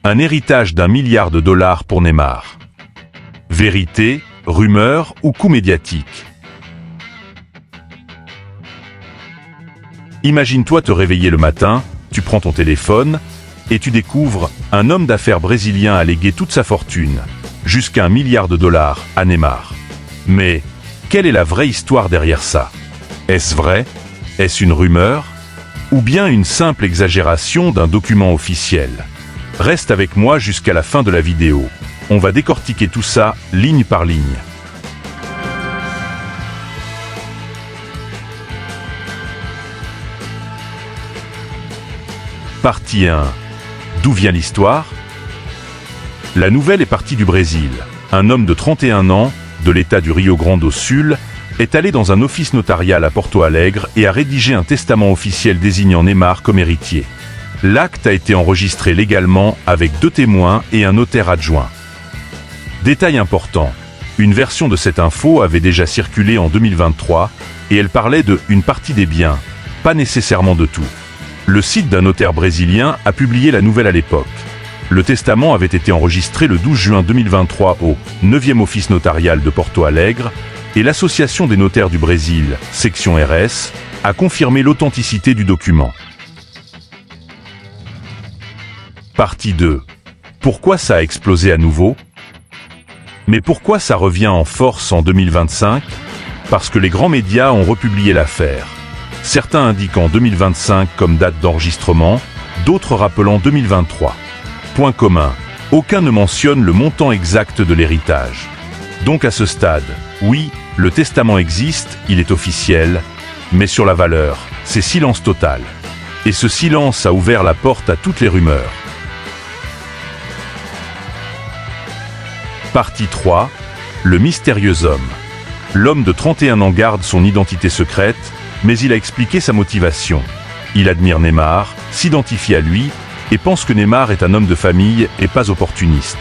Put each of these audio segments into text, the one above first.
Un héritage d'1 milliard de dollars pour Neymar. Vérité, rumeur ou coup médiatique? Imagine-toi te réveiller le matin, tu prends ton téléphone et tu découvres un homme d'affaires brésilien a légué toute sa fortune, jusqu'à 1 milliard de dollars, à Neymar. Mais quelle est la vraie histoire derrière ça? Est-ce vrai? Est-ce une rumeur? Ou bien une simple exagération d'un document officiel? Reste avec moi jusqu'à la fin de la vidéo. On va décortiquer tout ça, ligne par ligne. Partie 1. D'où vient l'histoire? La nouvelle est partie du Brésil. Un homme de 31 ans, de l'état du Rio Grande do Sul, est allé dans un office notarial à Porto Alegre et a rédigé un testament officiel désignant Neymar comme héritier. L'acte a été enregistré légalement avec 2 témoins et un notaire adjoint. Détail important, une version de cette info avait déjà circulé en 2023 et elle parlait de « une partie des biens », pas nécessairement de tout. Le site d'un notaire brésilien a publié la nouvelle à l'époque. Le testament avait été enregistré le 12 juin 2023 au 9e office notarial de Porto Alegre et l'Association des notaires du Brésil, section RS, a confirmé l'authenticité du document. Partie 2. Pourquoi ça a explosé à nouveau? Mais pourquoi ça revient en force en 2025? Parce que les grands médias ont republié l'affaire. Certains indiquant 2025 comme date d'enregistrement, d'autres rappelant 2023. Point commun, aucun ne mentionne le montant exact de l'héritage. Donc à ce stade, oui, le testament existe, il est officiel, mais sur la valeur, c'est silence total. Et ce silence a ouvert la porte à toutes les rumeurs. Partie 3. Le mystérieux homme. L'homme de 31 ans garde son identité secrète, mais il a expliqué sa motivation. Il admire Neymar, s'identifie à lui, et pense que Neymar est un homme de famille et pas opportuniste.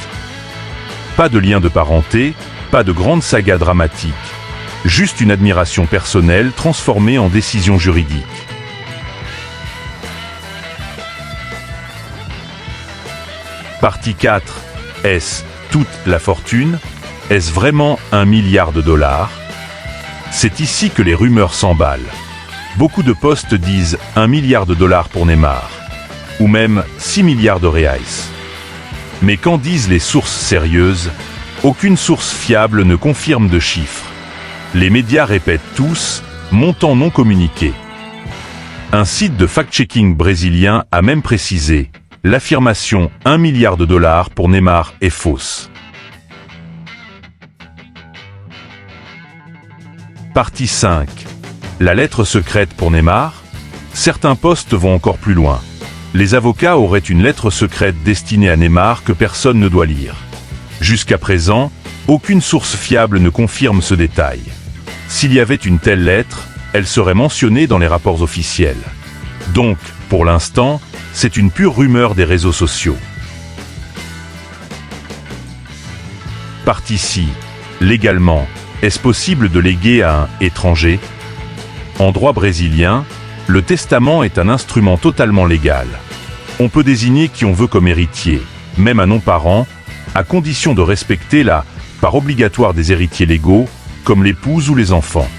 Pas de lien de parenté, pas de grande saga dramatique. Juste une admiration personnelle transformée en décision juridique. Partie 4. Est-ce toute la fortune? Est-ce vraiment 1 milliard de dollars? C'est ici que les rumeurs s'emballent. Beaucoup de postes disent 1 milliard de dollars pour Neymar, ou même 6 milliards de reais. Mais qu'en disent les sources sérieuses? Aucune source fiable ne confirme de chiffres. Les médias répètent tous « montant non communiqué ». Un site de fact-checking brésilien a même précisé « l'affirmation 1 milliard de dollars pour Neymar est fausse ». Partie 5. La lettre secrète pour Neymar? Certains postes vont encore plus loin. Les avocats auraient une lettre secrète destinée à Neymar que personne ne doit lire. Jusqu'à présent, aucune source fiable ne confirme ce détail. S'il y avait une telle lettre, elle serait mentionnée dans les rapports officiels. Donc, pour l'instant, c'est une pure rumeur des réseaux sociaux. Partie 6. Légalement, est-ce possible de léguer à un étranger? En droit brésilien, le testament est un instrument totalement légal. On peut désigner qui on veut comme héritier, même un non-parent, à condition de respecter la part obligatoire des héritiers légaux, comme l'épouse ou les enfants.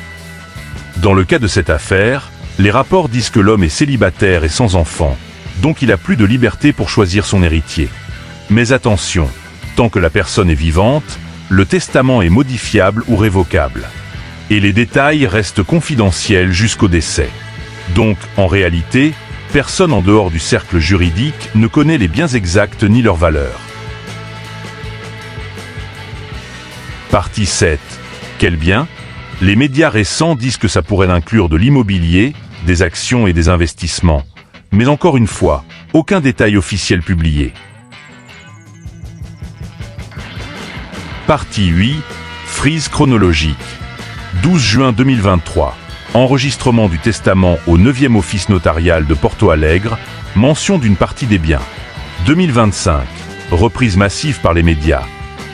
Dans le cas de cette affaire, les rapports disent que l'homme est célibataire et sans enfant, donc il a plus de liberté pour choisir son héritier. Mais attention, tant que la personne est vivante, le testament est modifiable ou révocable. Et les détails restent confidentiels jusqu'au décès. Donc, en réalité, personne en dehors du cercle juridique ne connaît les biens exacts ni leur valeur. Partie 7. Quel bien? Les médias récents disent que ça pourrait inclure de l'immobilier, des actions et des investissements. Mais encore une fois, aucun détail officiel publié. Partie 8. Frise chronologique. 12 juin 2023. Enregistrement du testament au 9e office notarial de Porto Alegre. Mention d'une partie des biens. 2025. Reprise massive par les médias.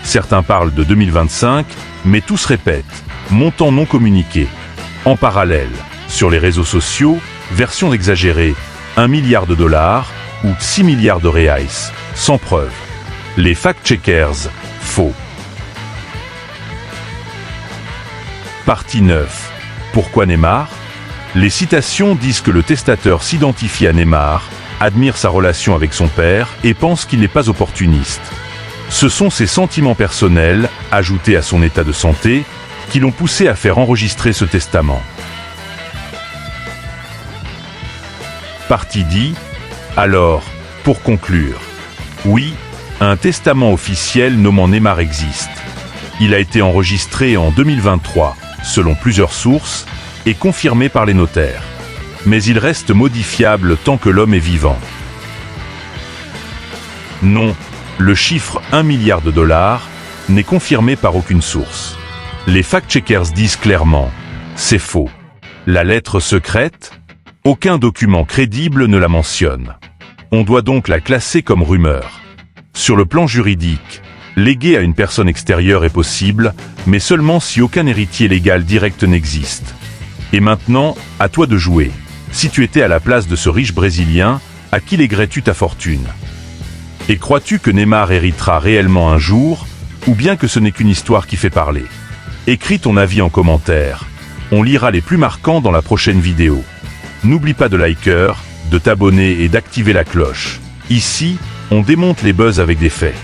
Certains parlent de 2025, mais tous répètent. Montant non communiqué. En parallèle, sur les réseaux sociaux, version exagérée, 1 milliard de dollars ou 6 milliards de reais. sans preuve. Les fact-checkers, faux. Partie 9. Pourquoi Neymar? Les citations disent que le testateur s'identifie à Neymar, admire sa relation avec son père et pense qu'il n'est pas opportuniste. Ce sont ses sentiments personnels, ajoutés à son état de santé, qui l'ont poussé à faire enregistrer ce testament. Partie 10. Alors, pour conclure, oui, un testament officiel nommant Neymar existe. Il a été enregistré en 2023, selon plusieurs sources, et confirmé par les notaires. Mais il reste modifiable tant que l'homme est vivant. Non, le chiffre 1 milliard de dollars n'est confirmé par aucune source. Les fact-checkers disent clairement, c'est faux. La lettre secrète? Aucun document crédible ne la mentionne. On doit donc la classer comme rumeur. Sur le plan juridique, léguer à une personne extérieure est possible, mais seulement si aucun héritier légal direct n'existe. Et maintenant, à toi de jouer. Si tu étais à la place de ce riche Brésilien, à qui léguerais-tu ta fortune? Et crois-tu que Neymar héritera réellement un jour, ou bien que ce n'est qu'une histoire qui fait parler? Écris ton avis en commentaire. On lira les plus marquants dans la prochaine vidéo. N'oublie pas de liker, de t'abonner et d'activer la cloche. Ici, on démonte les buzz avec des faits.